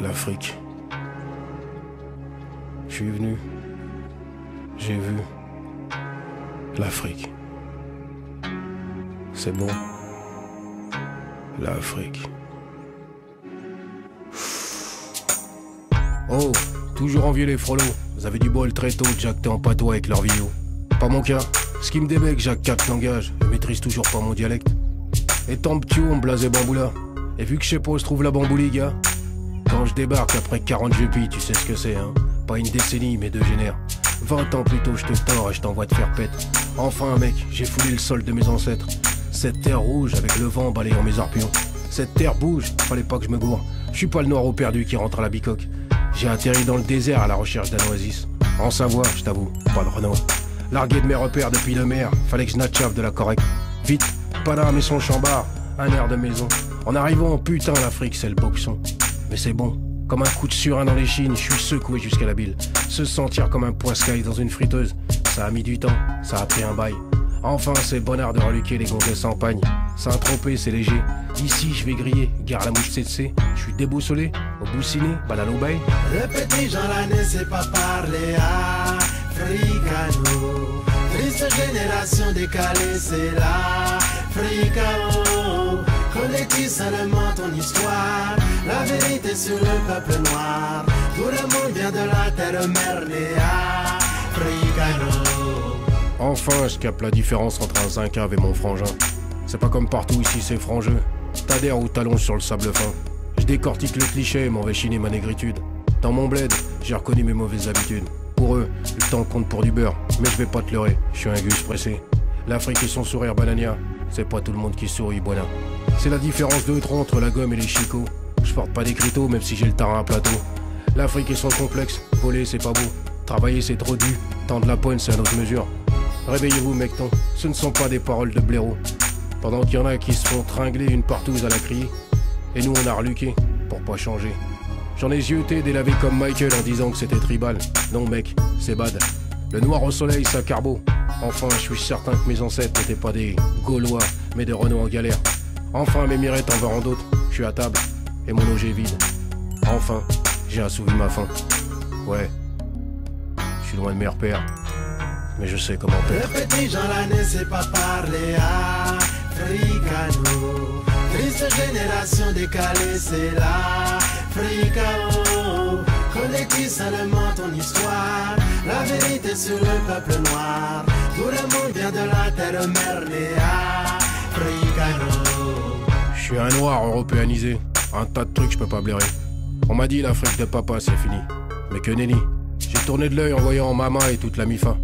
L'Afrique. Je suis venu, j'ai vu l'Afrique. C'est bon, l'Afrique. Oh, toujours envieux les frolos. Vous avez du bol très tôt de jacter en patois avec leur vidéo. Pas mon cas. Ce qui me débecque, Jacques 4 langage. Je maîtrise toujours pas mon dialecte. Et tant p'tio, on me blasait bamboula. Et vu que je sais pas où se trouve la bambouli, gars. Quand je débarque après 40 jupilles, tu sais ce que c'est, hein. Pas une décennie, mais 2 génères. 20 ans plus tôt, je te tords et je t'envoie te faire pète. Enfin, mec, j'ai foulé le sol de mes ancêtres. Cette terre rouge avec le vent balayant mes arpions. Cette terre bouge, fallait pas que je me gourre. Je suis pas le noir au perdu qui rentre à la bicoque. J'ai atterri dans le désert à la recherche d'un oasis. En Savoie, je t'avoue, pas de Renault. Largué de mes repères depuis le mer, fallait que je natchave de la correcte. Vite, Paname et son chambard, un air de maison. En arrivant, putain, l'Afrique, c'est le boxon. Mais c'est bon, comme un coup de surin dans les chines, je suis secoué jusqu'à la bile. Se sentir comme un poiscaille dans une friteuse, ça a mis du temps, ça a pris un bail. Enfin, c'est bonheur de reluquer les gonzesses en pagne. Saint-Tropez, c'est léger. Ici, je vais griller, gare la mouche CC. Je suis déboussolé, au boussiné, balade au bail. Le petit Jean là ne sait pas parler africano. Triste génération décalée, c'est l'Africano. Connais-tu seulement ton histoire? La vérité sur le peuple noir. Tout le monde vient de la terre mère née africano. Enfin, je capte la différence entre un zincave et mon frangin. C'est pas comme partout ici, c'est frangeux. T'adhères ou t'allonges sur le sable fin. Je décortique le cliché et m'en vais chiner ma négritude. Dans mon bled, j'ai reconnu mes mauvaises habitudes. Pour eux, le temps compte pour du beurre. Mais je vais pas te leurrer, je suis un gus pressé. L'Afrique et son sourire banania, c'est pas tout le monde qui sourit, buena. C'est la différence de trop entre la gomme et les chicots. Je porte pas d'écriteau même si j'ai le tarin à plateau. L'Afrique et son complexe, voler c'est pas beau. Travailler c'est trop dû, tendre la poigne c'est à notre mesure. Réveillez-vous mecton, ce ne sont pas des paroles de blaireau. Pendant qu'il y en a qui se font tringler une partouze à la criée. Et nous on a reluqué, pour pas changer. J'en ai zioté délavé comme Michael en disant que c'était tribal. Non mec, c'est bad. Le noir au soleil ça carbo. Enfin je suis certain que mes ancêtres n'étaient pas des Gaulois, mais des Renault en galère. Enfin mes mirettes en verront d'autres, je suis à table, et mon auge est vide. Enfin, j'ai assouvi ma faim. Ouais, je suis loin de mes repères. Mais je sais comment faire. Le petit Jean là ne sait pas parler africano. Triste génération décalée, c'est l'Africano. Connais-tu seulement ton histoire? La vérité sur le peuple noir. Tout le monde vient de la terre mère née africano. Je suis un noir européanisé. Un tas de trucs je peux pas blairer. On m'a dit l'Afrique de papa c'est fini. Mais que nenni. J'ai tourné de l'œil en voyant Mama et toute la mi-fin.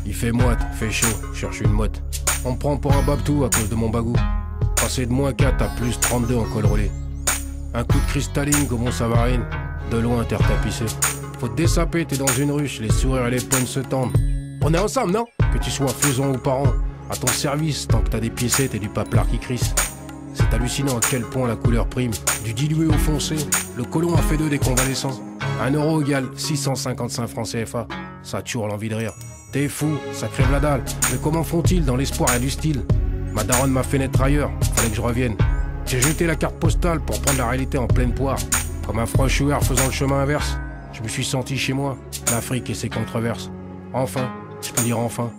Il fait moite, fait chaud, cherche une motte. On me prend pour un babtou à cause de mon bagou. Passer de -4 à +32 en col roulé. Un coup de cristalline comme on savarine. De loin terre tapissée. Faut te dessaper, t'es dans une ruche, les sourires et les poignes se tendent. On est ensemble, non? Que tu sois faisan ou parent, à ton service, tant que t'as des piécettes et du paplard qui crisse. C'est hallucinant à quel point la couleur prime. Du dilué au foncé, le colon a fait 2 des convalescents. 1 euro égale 655 francs CFA. Ça a toujours l'envie de rire. T'es fou, ça crève la dalle. Mais comment font-ils dans l'espoir et du style? Ma daronne m'a fait naître ailleurs, fallait que je revienne. J'ai jeté la carte postale pour prendre la réalité en pleine poire. Comme un franchouillard faisant le chemin inverse. Je me suis senti chez moi, l'Afrique et ses controverses. Enfin, je peux dire enfin,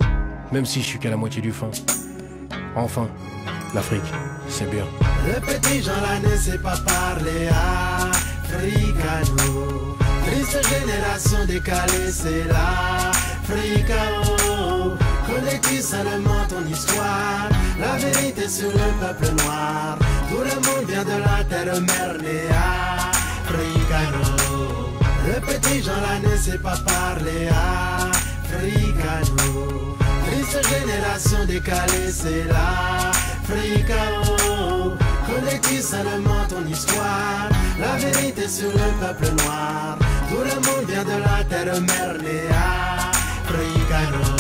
même si je suis qu'à la moitié du fin. Enfin, l'Afrique, c'est bien. Le petit Jean là ne sait pas parler africano. Triste génération décalée, c'est l'Africano. Connais-tu seulement ton histoire? La vérité sur le peuple noir. Tout le monde vient de la terre mère née africano. Le petit Jean là ne sait pas parler africano. Triste génération décalée, c'est l'Africano. Connais-tu seulement ton histoire? La vérité sur le peuple noir. Tout le monde vient de la terre mère née africano.